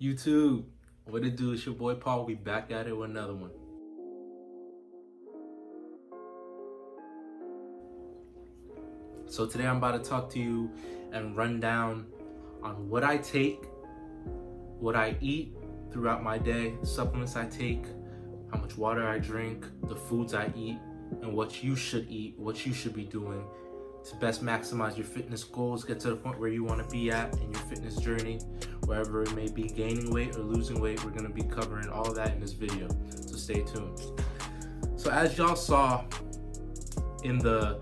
YouTube, what it do? It's your boy Paul. We back at it with another one. So today I'm about to talk to you and run down on what I take, what I eat throughout my day, the supplements I take, how much water I drink, the foods I eat, and what you should eat, what you should be doing to best maximize your fitness goals, get to the point where you want to be at in your fitness journey, wherever it may be, gaining weight or losing weight. We're going to be covering all of that in this video, so stay tuned. So as y'all saw in the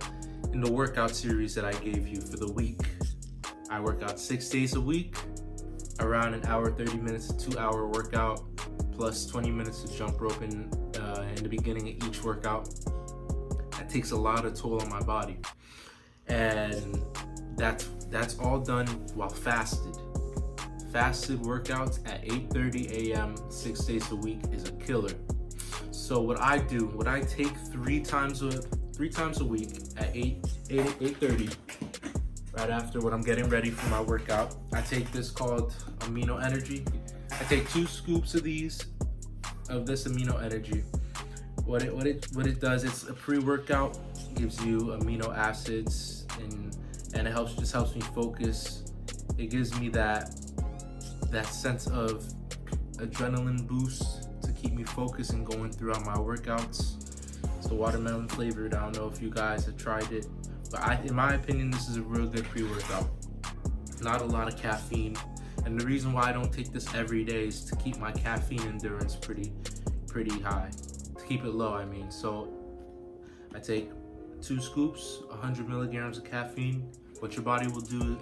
workout series that I gave you for the week, I work out 6 days a week, around an hour, 30 minutes, 2 hour workout, plus 20 minutes of jump rope in the beginning of each workout. That takes a lot of toll on my body. And that's all done while fasted. Fasted workouts at 8:30 a.m. 6 days a week is a killer. So what I take three times a week at 8:30, right after when I'm getting ready for my workout, I take this called Amino Energy. I take 2 scoops of this Amino Energy. What it does, it's a pre-workout, gives you amino acids and it helps me focus. It gives me that sense of adrenaline boost to keep me focused and going throughout my workouts. It's the watermelon flavored. I don't know if you guys have tried it, but in my opinion, this is a real good pre-workout. Not a lot of caffeine, and the reason why I don't take this every day is to keep my caffeine endurance pretty high, to keep it low. So I take 2 scoops, 100 milligrams of caffeine. What your body will do,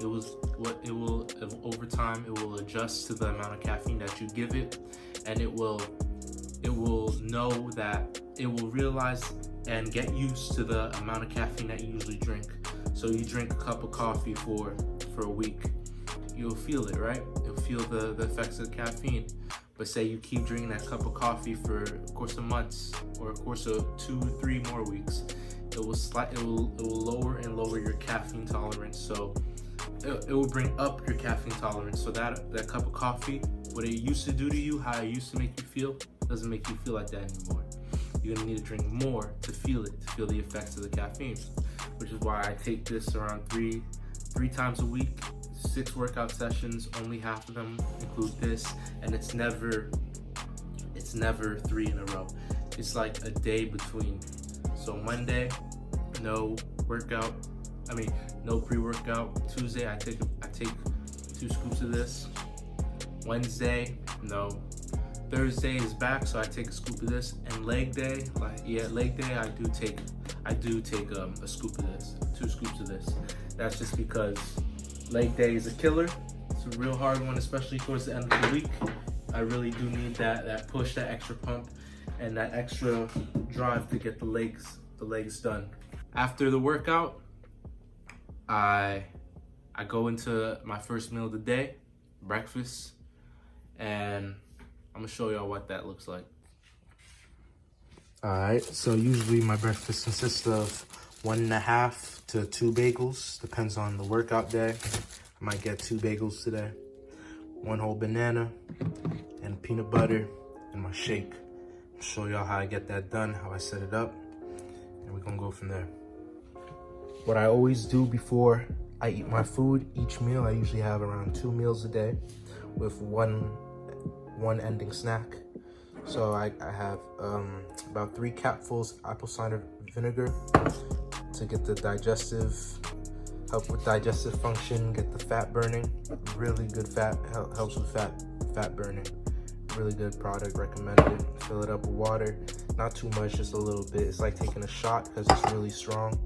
over time, it will adjust to the amount of caffeine that you give it, and it will know that it will realize and get used to the amount of caffeine that you usually drink. So you drink a cup of coffee for a week, you'll feel it, right? You'll feel the effects of caffeine. But say you keep drinking that cup of coffee for a course of months or a course of 2 or 3 more weeks, it will lower and lower your caffeine tolerance. So it will bring up your caffeine tolerance. So that cup of coffee, what it used to do to you, how it used to make you feel, doesn't make you feel like that anymore. You're gonna need to drink more to feel the effects of the caffeine, which is why I take this around three times a week, 6 workout sessions. Only half of them include this, and it's never 3 in a row. It's like a day between. So Monday, no pre-workout. Tuesday, I take 2 scoops of this. Wednesday, no. Thursday is back, so I take a scoop of this. And leg day, I do take a scoop of this, 2 scoops of this. That's just because leg day is a killer. It's a real hard one, especially towards the end of the week. I really do need that push, that extra pump, and that extra drive to get the legs done. After the workout, I go into my first meal of the day, breakfast, and I'm gonna show y'all what that looks like. Alright, so usually my breakfast consists of 1.5 to 2 bagels, depends on the workout day. I might get 2 bagels today, 1 whole banana, and peanut butter, and my shake. I'll show y'all how I get that done, how I set it up, and we're gonna go from there. What I always do before I eat my food, each meal, I usually have around 2 meals a day with one ending snack. So I have about 3 capfuls apple cider vinegar to get the help with digestive function, get the fat burning. Really good helps with fat burning. Really good product, recommended. Fill it up with water, not too much, just a little bit. It's like taking a shot because it's really strong.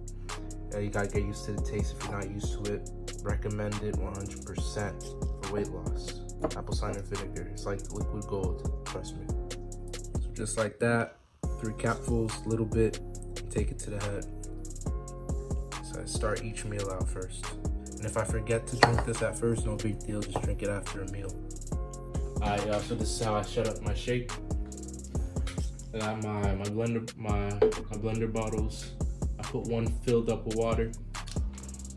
You gotta get used to the taste if you're not used to it. Recommended 100% for weight loss. Apple cider vinegar, it's like liquid gold, trust me. So just like that, 3 capfuls, a little bit, take it to the head. So I start each meal out first. And if I forget to drink this at first, no big deal, just drink it after a meal. Alright, so this is how I set up my shake. I got my blender bottles. I put one filled up with water.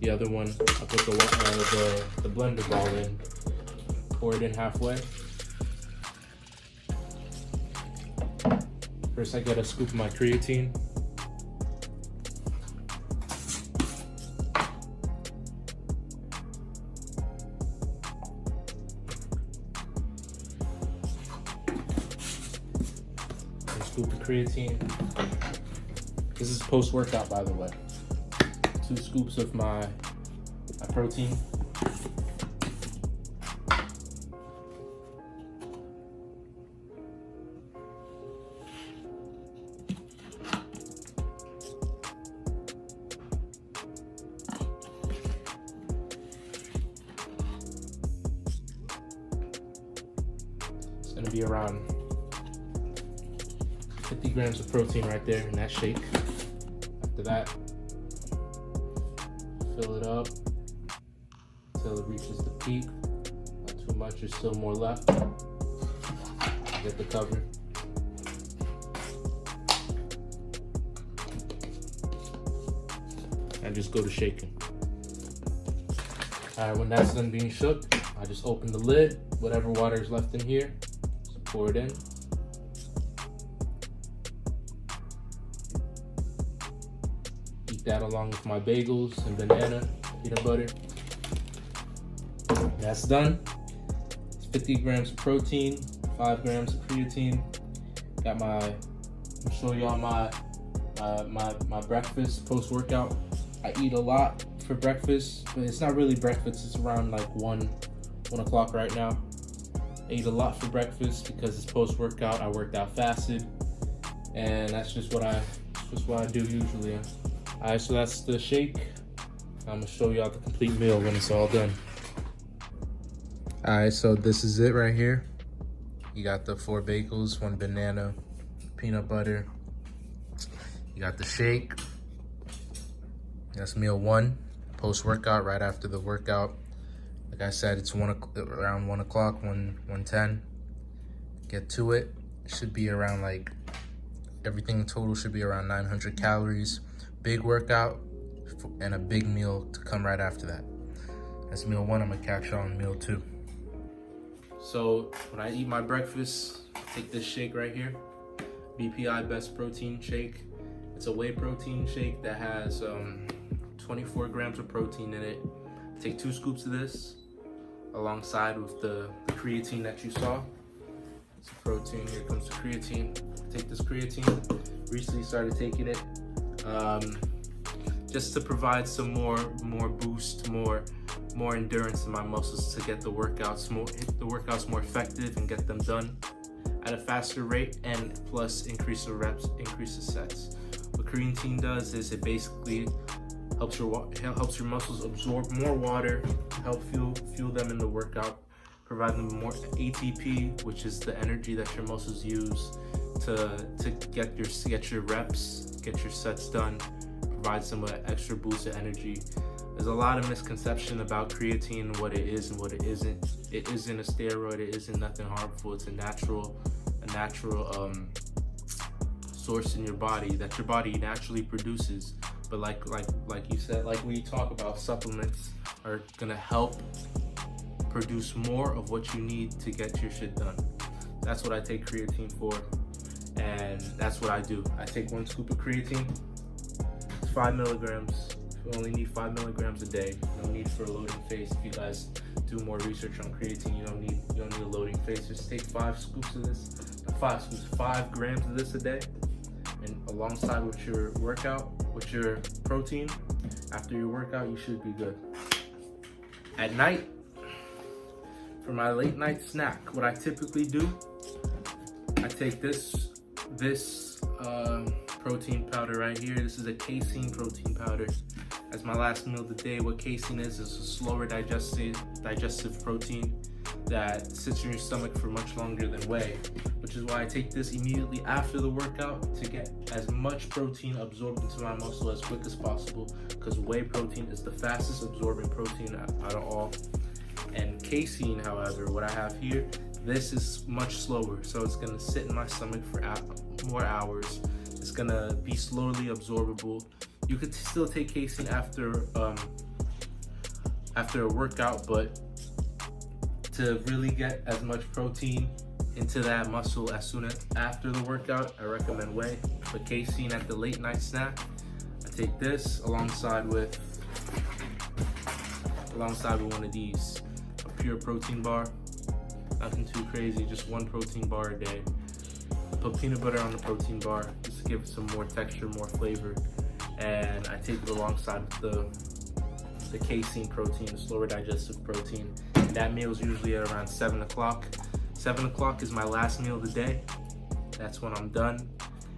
The other one, I put the blender ball in, pour it in halfway. First, I get a scoop of my creatine. A scoop of creatine. This is post-workout, by the way. 2 scoops of my protein. It's gonna be around 50 grams of protein right there in that shake. After that, fill it up until it reaches the peak. Not too much, there's still more left. Get the cover. And just go to shaking. All right, when that's done being shook, I just open the lid. Whatever water is left in here, just pour it in. Eat that along with my bagels and banana, peanut butter. That's done. It's 50 grams of protein, 5 grams of creatine. Got I'll show y'all my breakfast post-workout. I eat a lot for breakfast, but it's not really breakfast. It's around like 1 o'clock right now. I eat a lot for breakfast because it's post-workout. I worked out fasted, and that's just what I do usually. All right, so that's the shake. I'm gonna show y'all the complete meal when it's all done. All right, so this is it right here. You got the 4 bagels, 1 banana, peanut butter. You got the shake. That's meal 1, post-workout, right after the workout. Like I said, it's around 1 o'clock, 1:10. Get to it. It should be around like, everything in total should be around 900 calories. Big workout and a big meal to come right after that. That's meal 1. I'm gonna catch y'all on meal 2. So when I eat my breakfast, I take this shake right here, BPI Best Protein Shake. It's a whey protein shake that has 24 grams of protein in it. Take 2 scoops of this alongside with the creatine that you saw. It's protein. Here comes the creatine. Take this creatine. Recently started taking it just to provide some more boost, more endurance in my muscles to get the workouts more effective and get them done at a faster rate, and plus increase the reps, increase the sets. What creatine does is it basically helps your muscles absorb more water, help fuel them in the workout, provide them more ATP, which is the energy that your muscles use to get your reps, get your sets done, provide some extra boost of energy. There's a lot of misconception about creatine, what it is and what it isn't. It isn't a steroid, it isn't nothing harmful. It's a natural source in your body that your body naturally produces. But like you said, like we talk about, supplements are gonna help produce more of what you need to get your shit done. That's what I take creatine for, and that's what I do. I take 1 scoop of creatine. It's 5 milligrams. You only need 5 milligrams a day. No need for a loading phase. If you guys do more research on creatine, you don't need a loading phase. Just take 5 scoops of this. 5 grams of this a day, and alongside with your workout, with your protein, after your workout, you should be good. At night, for my late night snack, what I typically do, I take this protein powder right here. This is a casein protein powder. As my last meal of the day, what casein is a slower digestive protein that sits in your stomach for much longer than whey, which is why I take this immediately after the workout to get as much protein absorbed into my muscle as quick as possible, because whey protein is the fastest absorbing protein out of all. And casein, however, what I have here, this is much slower, so it's gonna sit in my stomach for more hours. It's gonna be slowly absorbable. You could still take casein after a workout, but to really get as much protein into that muscle as soon as after the workout. I recommend whey. But casein at the late night snack, I take this alongside with one of these, a pure protein bar. Nothing too crazy, just one protein bar a day. I put peanut butter on the protein bar just to give it some more texture, more flavor. And I take it alongside with the casein protein, the slower digestive protein. And that meal is usually at around 7 o'clock. 7 o'clock is my last meal of the day. That's when I'm done.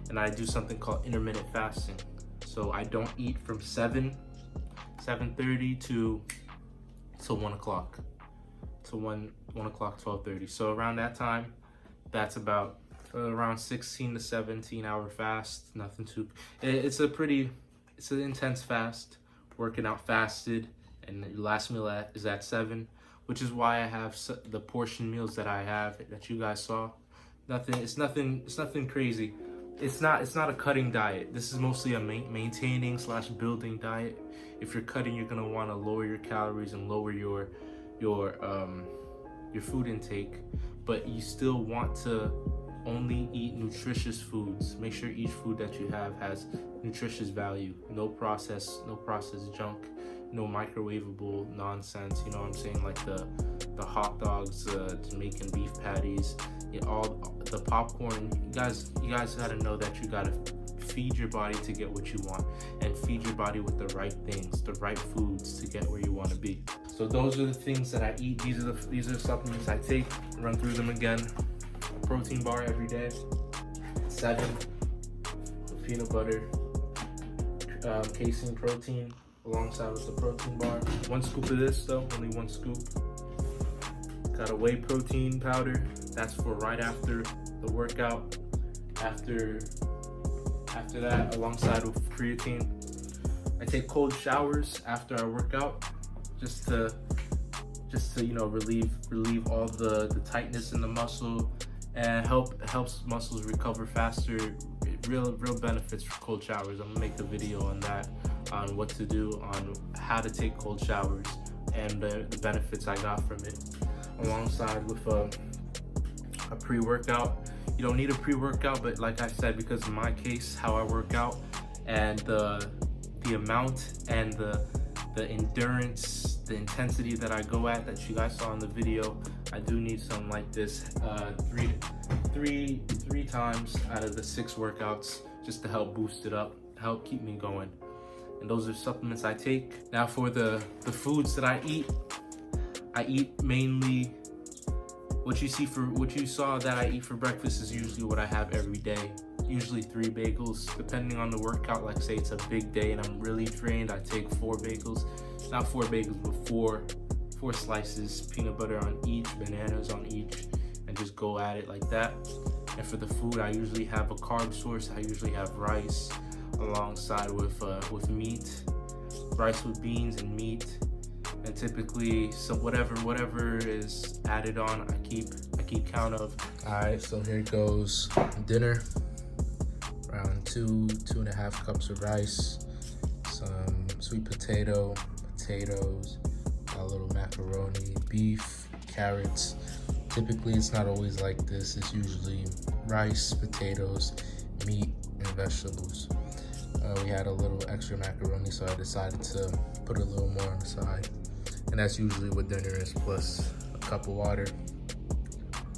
And I do something called intermittent fasting. So I don't eat from 7:30 to 1 o'clock. To 1 o'clock, 12:30. So around that time, that's about around 16 to 17 hour fast. Nothing too, it's an intense fast, working out fasted, and the last meal is at 7, which is why I have the portion meals that I have that you guys saw. It's nothing crazy. It's not a cutting diet. This is mostly a maintaining / building diet. If you're cutting, you're gonna want to lower your calories and lower your food intake, but you still want to only eat nutritious foods. Make sure each food that you have has nutritious value. No processed junk, no microwavable nonsense. You know what I'm saying? Like the hot dogs, Jamaican beef patties, all the popcorn. You guys gotta know that you gotta feed your body to get what you want, and feed your body with the right things, the right foods to get where you want to be. So those are the things that I eat. These are the supplements I take. Run through them again. A protein bar every day, 7 with peanut butter, casein protein alongside with the protein bar. 1 scoop of this though, only 1 scoop. Got a whey protein powder. That's for right after the workout. After that, alongside with creatine. I take cold showers after I work out, just to relieve all the tightness in the muscle, and helps muscles recover faster. Real benefits for cold showers. I'm gonna make a video on that, on what to do, on how to take cold showers, and the benefits I got from it, alongside with a pre-workout. You don't need a pre-workout, but like I said, because in my case, how I work out and the amount and the endurance, the intensity that I go at, that you guys saw in the video, I do need something like this three times out of the 6 workouts, just to help boost it up, help keep me going. And those are supplements I take. Now for the foods that I eat mainly what you saw that I eat for breakfast is usually what I have every day. Usually 3 bagels, depending on the workout. Like say it's a big day and I'm really drained, I take 4 bagels. Not 4 bagels, but 4 slices, peanut butter on each, bananas on each, and just go at it like that. And for the food, I usually have a carb source. I usually have rice alongside with meat, rice with beans and meat. And typically, so whatever is added on, I keep count of. All right, so here goes dinner. Around 2.5 cups of rice, some sweet potatoes, a little macaroni, beef, carrots. Typically, it's not always like this. It's usually rice, potatoes, meat, and vegetables. We had a little extra macaroni, so I decided to put a little more on the side. And that's usually what dinner is, plus a cup of water.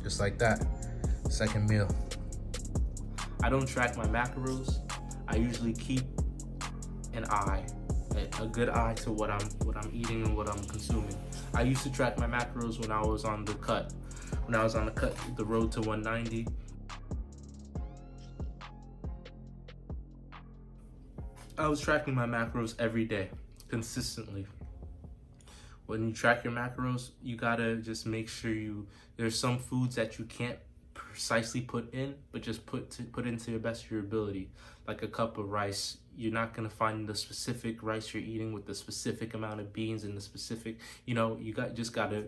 Just like that. Second meal. I don't track my macros. I usually keep an eye, a good eye to what I'm eating and what I'm consuming. I used to track my macros when I was on the cut. The road to 190. I was tracking my macros every day, consistently. When you track your macros, you gotta just make sure there's some foods that you can't precisely put in, but just put into the best of your ability. Like a cup of rice, you're not gonna find the specific rice you're eating with the specific amount of beans and the specific, you just gotta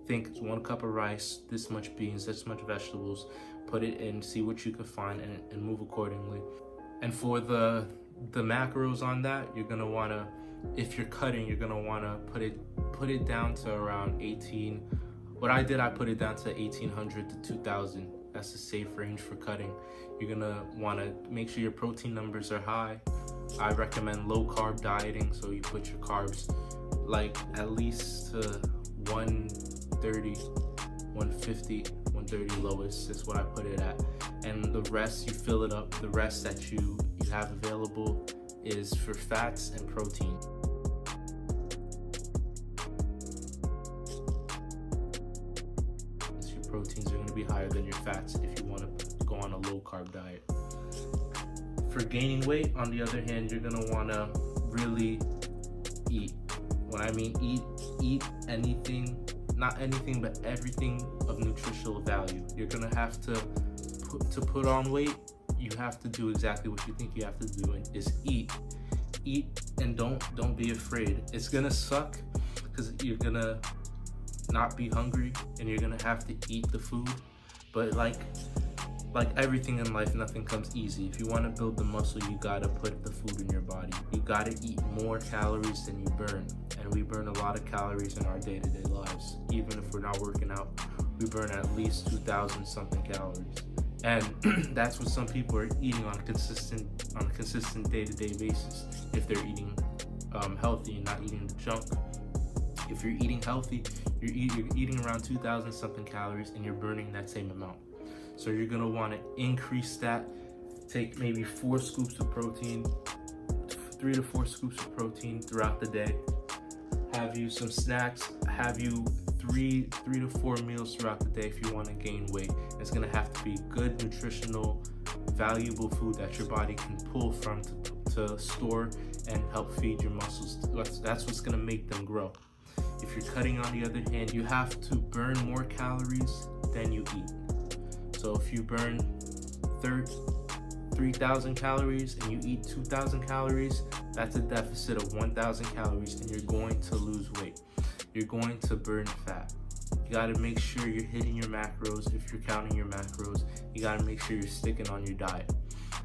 think it's 1 cup of rice, this much beans, this much vegetables, put it in, see what you can find, and move accordingly. And for the macros on that, you're gonna wanna, if you're cutting, you're gonna wanna put it down to around 18 What I did, I put it down to 1800 to 2000. That's a safe range for cutting. You're gonna wanna make sure your protein numbers are high. I recommend low carb dieting, so you put your carbs like at least to 130, 150, 130 lowest is what I put it at. And the rest, you fill it up. The rest that you have available is for fats and protein. So your proteins are gonna be higher than your fats if you wanna go on a low carb diet. For gaining weight, on the other hand, you're gonna wanna really eat. When I mean eat anything, not anything, but everything of nutritional value. You're gonna have to put on weight. You have to do exactly what you think you have to do, and is eat, and don't be afraid. It's gonna suck because you're gonna not be hungry, and you're gonna have to eat the food. But like everything in life, nothing comes easy. If you want to build the muscle, you gotta put the food in your body. You gotta eat more calories than you burn. And we burn a lot of calories in our day-to-day lives. Even if we're not working out, we burn at least 2,000 something calories. And that's what some people are eating on a consistent day-to-day basis. If they're eating healthy and not eating the junk. If you're eating healthy, you're eating around 2,000 something calories, and you're burning that same amount. So you're gonna want to increase that. Take maybe 4 scoops of protein, 3 to 4 scoops of protein throughout the day. Have you some snacks. Have you three to 4 meals throughout the day if you want to gain weight. It's gonna have to be good, nutritional, valuable food that your body can pull from to store and help feed your muscles. That's what's gonna make them grow. If you're cutting, on the other hand, you have to burn more calories than you eat. So if you burn 3,000 calories and you eat 2,000 calories, that's a deficit of 1,000 calories, and you're going to lose weight. You're going to burn fat. You gotta make sure you're hitting your macros. If you're counting your macros, you gotta make sure you're sticking on your diet.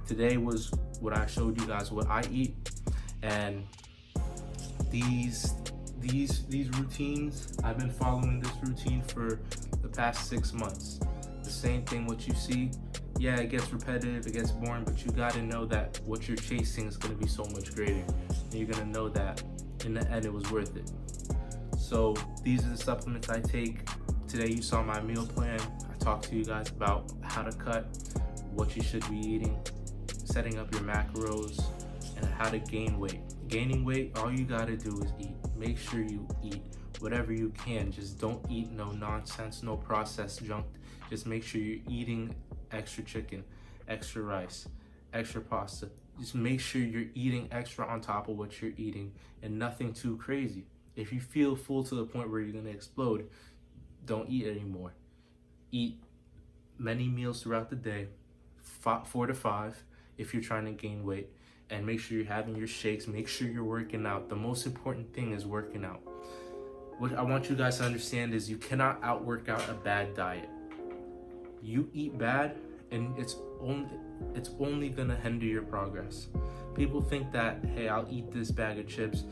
Today was what I showed you guys what I eat, and these routines, I've been following this routine for the past 6 months. The same thing, what you see, yeah, it gets repetitive, it gets boring, but you gotta know that what you're chasing is gonna be so much greater. And you're gonna know that in the end it was worth it. So these are the supplements I take. Today you saw my meal plan. I talked to you guys about how to cut, what you should be eating, setting up your macros, and how to gain weight. Gaining weight, all you gotta do is eat. Make sure you eat whatever you can. Just don't eat no nonsense, no processed junk. Just make sure you're eating extra chicken, extra rice, extra pasta. Just make sure you're eating extra on top of what you're eating, and nothing too crazy. If you feel full to the point where you're gonna explode, don't eat anymore. Eat many meals throughout the day, 4 to 5 if you're trying to gain weight, and make sure you're having your shakes. Make sure you're working out. The most important thing is working out. What I want you guys to understand is you cannot outwork out a bad diet. You eat bad, and it's only gonna hinder your progress. People think that, hey, I'll eat this bag of chips,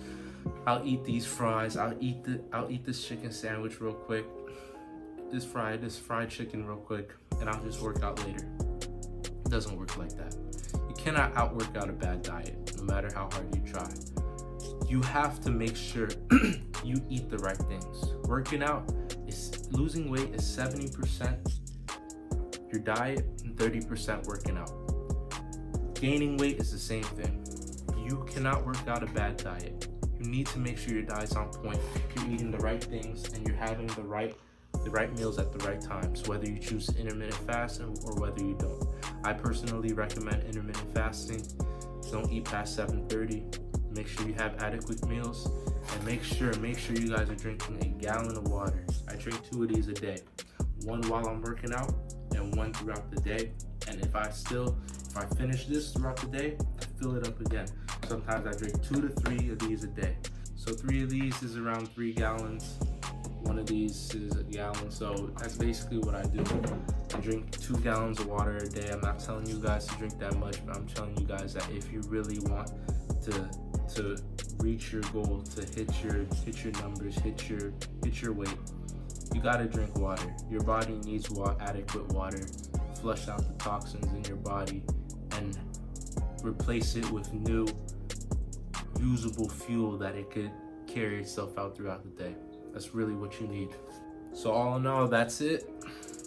I'll eat these fries, I'll eat this chicken sandwich real quick, this fried chicken real quick, and I'll just work out later. It doesn't work like that. You cannot outwork out a bad diet, no matter how hard you try. You have to make sure you eat the right things. Losing weight is 70% your diet and 30% working out. Gaining weight is the same thing. You cannot work out a bad diet. You need to make sure your diet's on point, you're eating the right things, and you're having the right meals at the right times, whether you choose intermittent fasting or whether you don't. I personally recommend intermittent fasting. Don't eat past 7:30. Make sure you have adequate meals, and make sure you guys are drinking a gallon of water. I drink 2 of these a day, one while I'm working out and one throughout the day. And if I finish this throughout the day, I fill it up again. Sometimes I drink 2 to 3 of these a day. So 3 of these is around 3 gallons. 1 of these is a gallon. So that's basically what I do. I drink 2 gallons of water a day. I'm not telling you guys to drink that much, but I'm telling you guys that if you really want to reach your goal, to hit your numbers, hit your weight, you gotta drink water. Your body needs adequate water. Flush out the toxins in your body and replace it with new usable fuel that it could carry itself out throughout the day. That's really what you need. So all in all, that's it.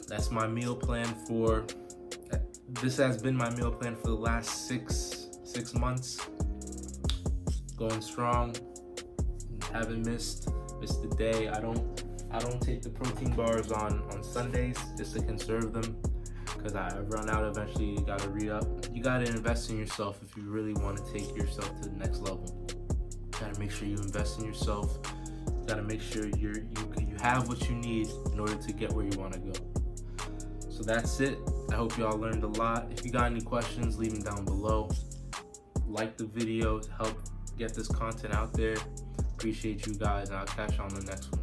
That's my meal plan for, this has been my meal plan for the last six months. Going strong, haven't missed the day. I don't take the protein bars on Sundays just to conserve them, because I run out eventually. You gotta re-up. You gotta invest in yourself if you really want to take yourself to the next level. You gotta make sure you invest in yourself. You gotta make sure you have what you need in order to get where you want to go. So that's it. I hope y'all learned a lot. If you got any questions, leave them down below. Like the video to help get this content out there. Appreciate you guys, and I'll catch you on the next one.